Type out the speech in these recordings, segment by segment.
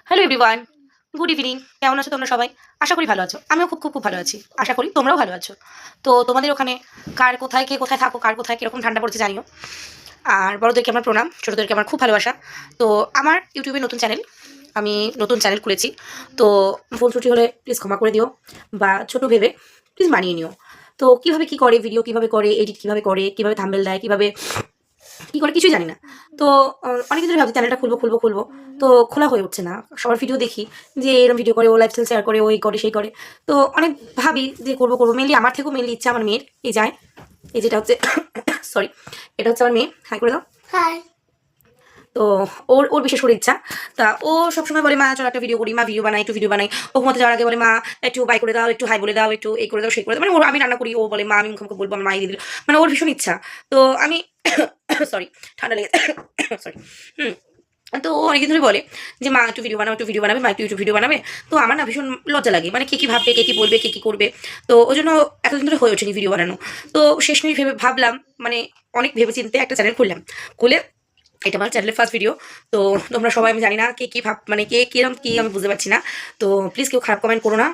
Hello everyone, good evening. কেমন আছো তোমরা সবাই? আশা করি ভালো আছো। আমিও খুব খুব খুব ভালো আছি। আশা করি তোমরাও ভালো আছো। তো তোমাদের ওখানে কার কোথায় কে কোথায় থাকো, কার কোথায় কীরকম ঠান্ডা পড়ছে জানিও। আর বড়োদেরকে আমার প্রণাম, ছোটোদেরকে আমার খুব ভালোবাসা। তো আমার ইউটিউবে নতুন চ্যানেল, আমি নতুন চ্যানেল খুলেছি। তো ভুল ত্রুটি হলে প্লিজ ক্ষমা করে দিও, বা ছোটো ভেবে প্লিজ মানিয়ে নিও। তো কীভাবে কী করে, ভিডিও কীভাবে করে, এডিট কীভাবে করে, কীভাবে থাম্বনেল দেয়, কীভাবে কী করে কিছুই জানি না। তো অনেকদিন ধরে ভাবছি চ্যানেলটা খুলবো, তো খোলা হয়ে উঠছে না। সবার ভিডিও দেখি যে এরকম ভিডিও করে, ও লাইফস্টাইল শেয়ার করে, ও এই করে সেই করে। তো অনেক ভাবি যে করবো, মেনলি আমার থেকেও মেনলি ইচ্ছা আমার মেয়ের। এই যায়, এই যেটা হচ্ছে সরি, এটা হচ্ছে আমার মেয়ে। হাই করে দাও। হাই। তো ওর ওর বিশেষ করে ইচ্ছা। তা ও সবসময় বলে মা চলো একটা ভিডিও করি, মা ভিডিও বানাই, একটু ভিডিও বানাই। ও ঘুমাতে যাওয়ার আগে বলে মা একটু বাই করে দাও, একটু হাই বলে দাও, একটু এই করে দাও, সেই করে দাও। মানে ওর আমি রান্না করি, ও বলে মা আমি মুখে বলবো, আমার মাই দিয়ে দিল। মানে ওর ভীষণ ইচ্ছা। তো আমি সরি, ঠান্ডা লেগে সরি। তো ও অনেকদিন ধরে বলে যে মা একটু ভিডিও বানাও, একটু ভিডিও বানাবে, মা একটু ইউটিউব ভিডিও বানাবে। তো আমার না ভীষণ লজ্জা লাগে, মানে কে কী ভাববে, কে কী বলবে, কে কী করবে। তো ওই জন্য এতদিন ধরে হয়ে ওঠেনি ভিডিও বানানো। তো শেষমেশ ভাবলাম, মানে অনেক ভেবে চিন্তে একটা চ্যানেল খুললাম। খুলে এটা আমার চ্যানেলের ফার্স্ট ভিডিও। তো তোমরা সবাই, আমি জানি না কে কী মানে কে কীরকম কী আমি বুঝতে পারছি না। তো প্লিজ কেউ খারাপ কমেন্ট করো না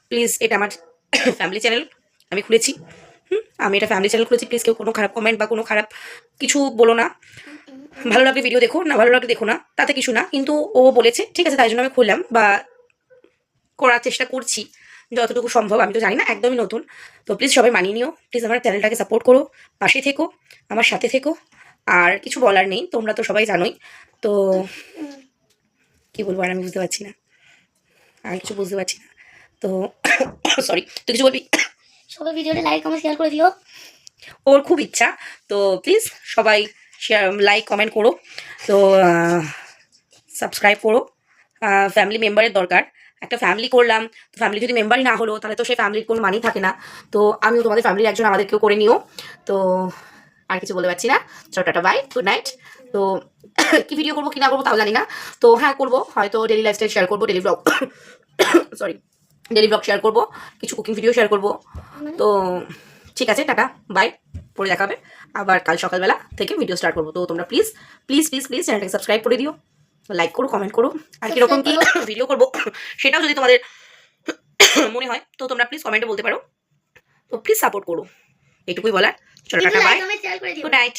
প্লিজ। এটা আমার ফ্যামিলি চ্যানেল আমি খুলেছি। আমি এটা ফ্যামিলি চ্যানেল খুলেছি। প্লিজ কেউ কোনো খারাপ কমেন্ট বা কোনো খারাপ কিছু বলো না। ভালো লাগলে ভিডিও দেখো, না ভালো লাগলে দেখো না, তাতে কিছু না। কিন্তু ও বলেছে ঠিক আছে, তাই জন্য আমি খুললাম, বা করার চেষ্টা করছি যতটুকু সম্ভব। আমি তো জানি না, একদমই নতুন। তো প্লিজ সবাই মানিয়ে নিও। প্লিজ আমার চ্যানেলটাকে সাপোর্ট করো, পাশে থেকো, আমার সাথে থেকো। আর কিছু বলার নেই, তোমরা তো সবাই জানোই। তো কি বলবো আর আমি বুঝতে পারছি না, আর কিছু বুঝতে পারছি না। তো সরি, তুই কিছু বলবি? সবাই ভিডিওটা লাইক কমেন্ট শেয়ার করে দিও। ওর খুব ইচ্ছা। তো প্লিজ সবাই শেয়ার, লাইক, কমেন্ট করো। তো সাবস্ক্রাইব করো। ফ্যামিলি মেম্বারের দরকার। একটা ফ্যামিলি করলাম, তো ফ্যামিলি যদি মেম্বারই না হলো, তাহলে তো সেই ফ্যামিলির কোনো মানেই থাকে না। তো আমিও তোমাদের ফ্যামিলির একজন, আমাদেরকেও করে নিও। তো আর কিছু বলতে পারছি না। চলো টাটা, বাই, গুড নাইট। তো কি ভিডিও করবো কি না করবো তাও জানি না। তো হ্যাঁ করবো, হয়তো ডেলি লাইফস্টাইল শেয়ার করবো, daily blog sorry, daily blog share করবো, কিছু কুকিং ভিডিও শেয়ার করবো। তো ঠিক আছে, টাটা, বাই। পরে দেখা হবে আবার কাল সকালবেলা থেকে ভিডিও স্টার্ট করবো। তো তোমরা প্লিজ প্লিজ প্লিজ প্লিজ চ্যানেলটাকে সাবস্ক্রাইব করে দিও, লাইক করো, কমেন্ট করো। আর কীরকম কি ভিডিও করবো সেটাও যদি তোমাদের মনে হয়, তো তোমরা প্লিজ কমেন্টে বলতে পারো। তো প্লিজ সাপোর্ট করো, এইটুকুই বলার। চলো টাটা, বাই, গুড নাইট।